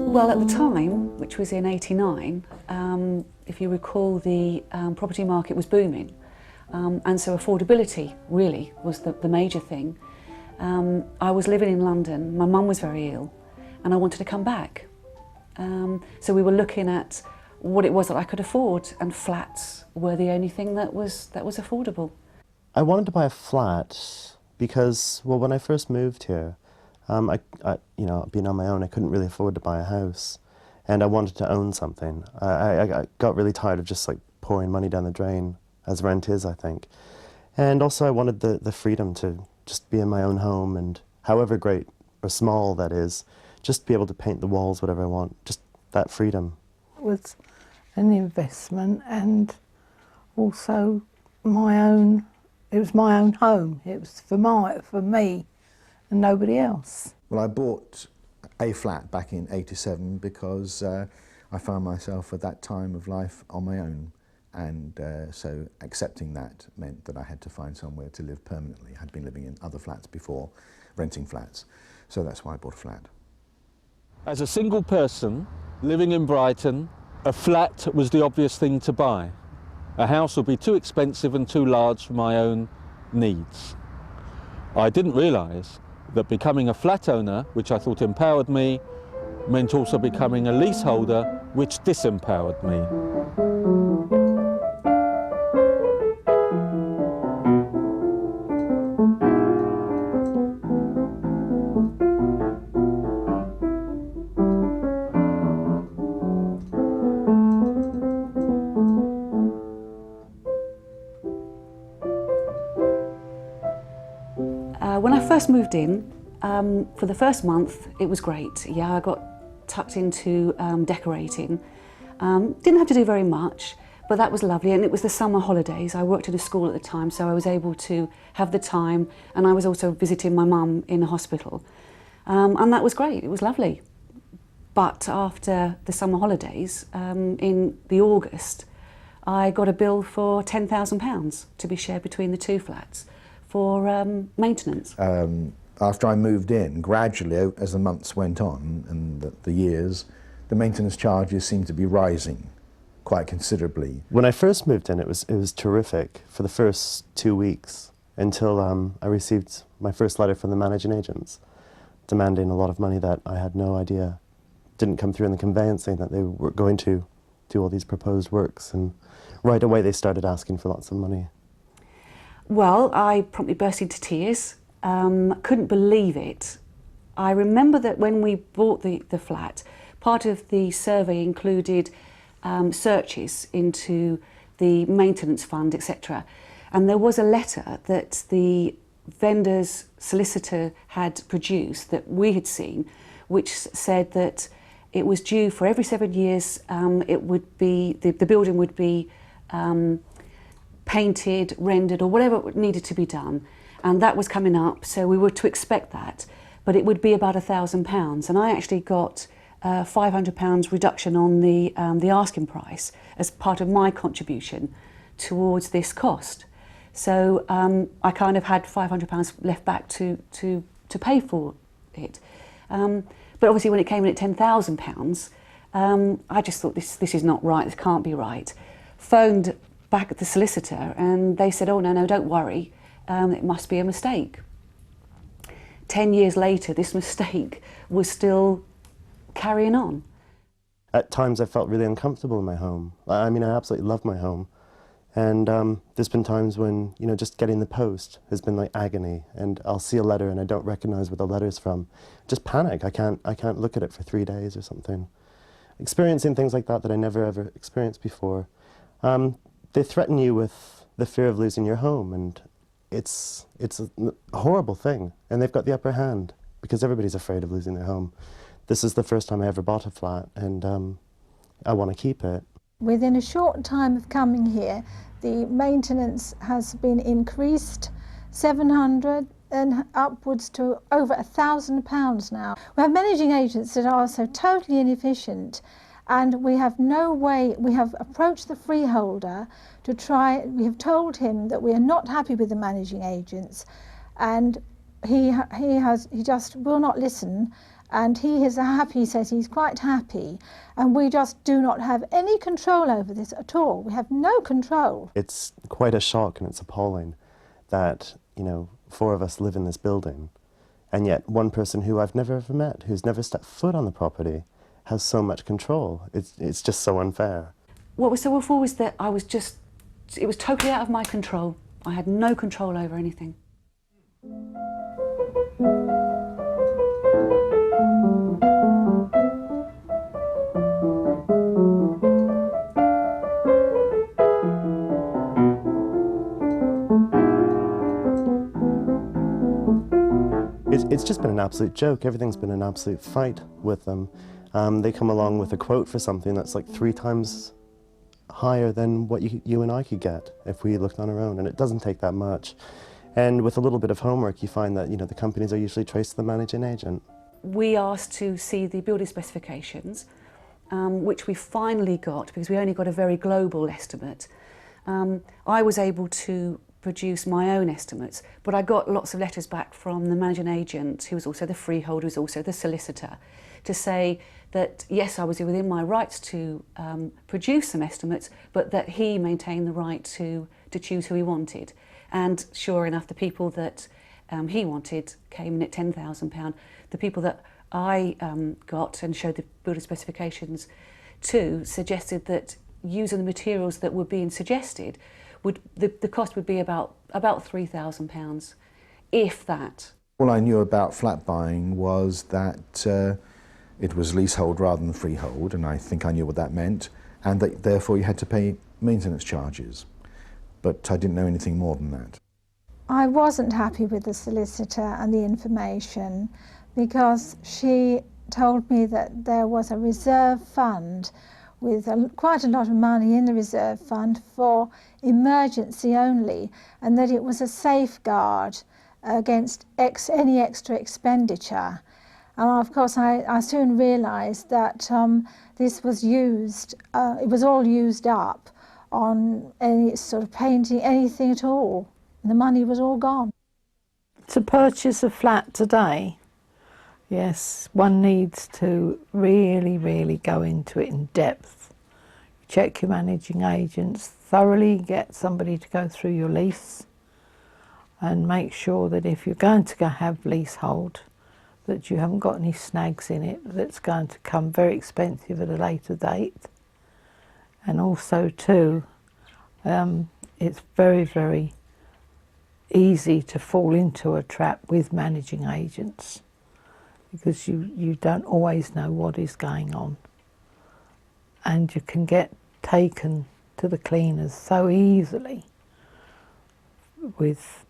Well, at the time, which was in '89, if you recall, the property market was booming, and so affordability really was the major thing. I was living in London, my mum was very ill, and I wanted to come back. So we were looking at what it was that I could afford, and flats were the only thing that was affordable. I wanted to buy a flat because, well, when I first moved here, you know, being on my own, I couldn't really afford to buy a house, and I wanted to own something. I got really tired of just like pouring money down the drain, as rent is, I think. And also I wanted the freedom to just be in my own home, and however great or small that is, just be able to paint the walls whatever I want, just that freedom. It was an investment, and also my own, it was my own home. It was for me and nobody else. Well, I bought a flat back in '87 because I found myself at that time of life on my own, and so accepting that meant that I had to find somewhere to live permanently. I had been living in other flats before, renting flats, so that's why I bought a flat. As a single person living in Brighton, a flat was the obvious thing to buy. A house would be too expensive and too large for my own needs. I didn't realise that becoming a flat owner, which I thought empowered me, meant also becoming a leaseholder, which disempowered me. When I first moved in, for the first month, it was great. Yeah, I got tucked into decorating. Didn't have to do very much, but that was lovely, and it was the summer holidays. I worked at a school at the time, so I was able to have the time, and I was also visiting my mum in a hospital. And that was great, it was lovely. But after the summer holidays, in the August, I got a bill for £10,000 to be shared between the two flats for maintenance. After I moved in, gradually, as the months went on and the years, the maintenance charges seemed to be rising quite considerably. When I first moved in, it was terrific for the first 2 weeks until I received my first letter from the managing agents demanding a lot of money that I had no idea didn't come through in the conveyancing, that they were going to do all these proposed works, and right away they started asking for lots of money. Well, I promptly burst into tears. Couldn't believe it. I remember that when we bought the flat, part of the survey included searches into the maintenance fund, etc. And there was a letter that the vendor's solicitor had produced that we had seen, which said that it was due for every 7 years, it would be, the building would be painted, rendered, or whatever needed to be done. And that was coming up, so we were to expect that, but it would be about £1,000. And I actually got £500 reduction on the asking price as part of my contribution towards this cost. So I kind of had £500 left back to pay for it. But obviously when it came in at £10,000, I just thought this is not right, this can't be right. Phoned back at the solicitor and they said, oh no, don't worry, it must be a mistake. 10 years later, this mistake was still carrying on. At times I felt really uncomfortable in my home. I mean, I absolutely love my home. And there's been times when, you know, just getting the post has been like agony, and I'll see a letter and I don't recognize where the letter's from. Just panic, I can't look at it for 3 days or something. Experiencing things like that I never ever experienced before. They threaten you with the fear of losing your home, and it's a horrible thing, and they've got the upper hand because everybody's afraid of losing their home. This is the first time I ever bought a flat, and I want to keep it. Within a short time of coming here, the maintenance has been increased 700 and upwards to over £1,000 now. We have managing agents that are so totally inefficient, and we have no way. We have approached the freeholder to try. We have told him that we are not happy with the managing agents, and he just will not listen. And he says he's quite happy, and we just do not have any control over this at all. We have no control. It's quite a shock, and it's appalling that, you know, 4 of us live in this building, and yet one person who I've never ever met, who's never stepped foot on the property, has so much control. It's just so unfair. What was so awful was that it was totally out of my control. I had no control over anything. It's just been an absolute joke. Everything's been an absolute fight with them. They come along with a quote for something that's like 3 times higher than what you and I could get if we looked on our own, and it doesn't take that much. And with a little bit of homework, you find that, you know, the companies are usually traced to the managing agent. We asked to see the building specifications, which we finally got because we only got a very global estimate. I was able to produce my own estimates, but I got lots of letters back from the managing agent, who was also the freeholder, who was also the solicitor, to say that yes, I was within my rights to produce some estimates, but that he maintained the right to choose who he wanted. And sure enough, the people that he wanted came in at £10,000. The people that I got and showed the building specifications to suggested that using the materials that were being suggested, the cost would be about £3,000, if that. All I knew about flat buying was that it was leasehold rather than freehold, and I think I knew what that meant, and that therefore you had to pay maintenance charges. But I didn't know anything more than that. I wasn't happy with the solicitor and the information, because she told me that there was a reserve fund with quite a lot of money in the reserve fund for emergency only, and that it was a safeguard against any extra expenditure. And of course I soon realised that this was used, it was all used up on any sort of painting, anything at all. And the money was all gone. To purchase a flat today, yes, one needs to really go into it in depth. Check your managing agents, thoroughly get somebody to go through your lease, and make sure that if you're going to have leasehold, that you haven't got any snags in it that's going to come very expensive at a later date. And also too, it's very easy to fall into a trap with managing agents, because you don't always know what is going on, and you can get taken to the cleaners so easily with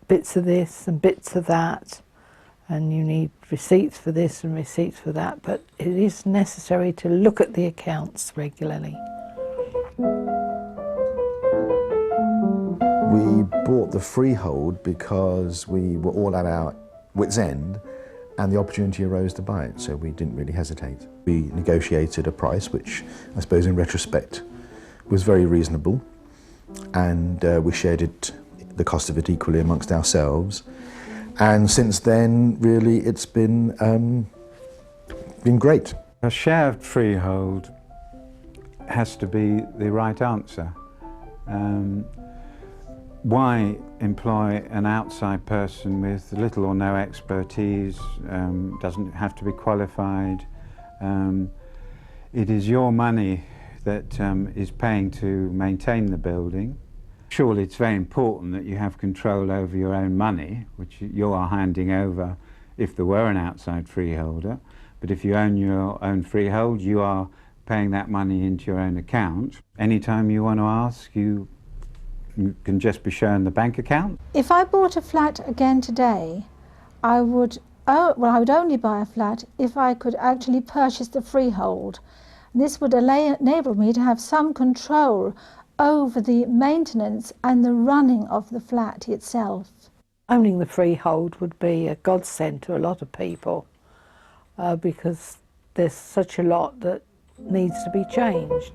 bits of this and bits of that, and you need receipts for this and receipts for that, but it is necessary to look at the accounts regularly. We bought the freehold because we were all at our wits' end, and the opportunity arose to buy it, so we didn't really hesitate. We negotiated a price which, I suppose in retrospect, was very reasonable, and we shared the cost of it equally amongst ourselves. And since then, really, it's been great. A shared freehold has to be the right answer. Why employ an outside person with little or no expertise, doesn't have to be qualified? It is your money that is paying to maintain the building. Surely it's very important that you have control over your own money, which you are handing over if there were an outside freeholder. But if you own your own freehold, you are paying that money into your own account. Anytime you want to ask, you can just be shown the bank account. If I bought a flat again today, I would only buy a flat if I could actually purchase the freehold. And this would enable me to have some control over the maintenance and the running of the flat itself. Owning the freehold would be a godsend to a lot of people because there's such a lot that needs to be changed.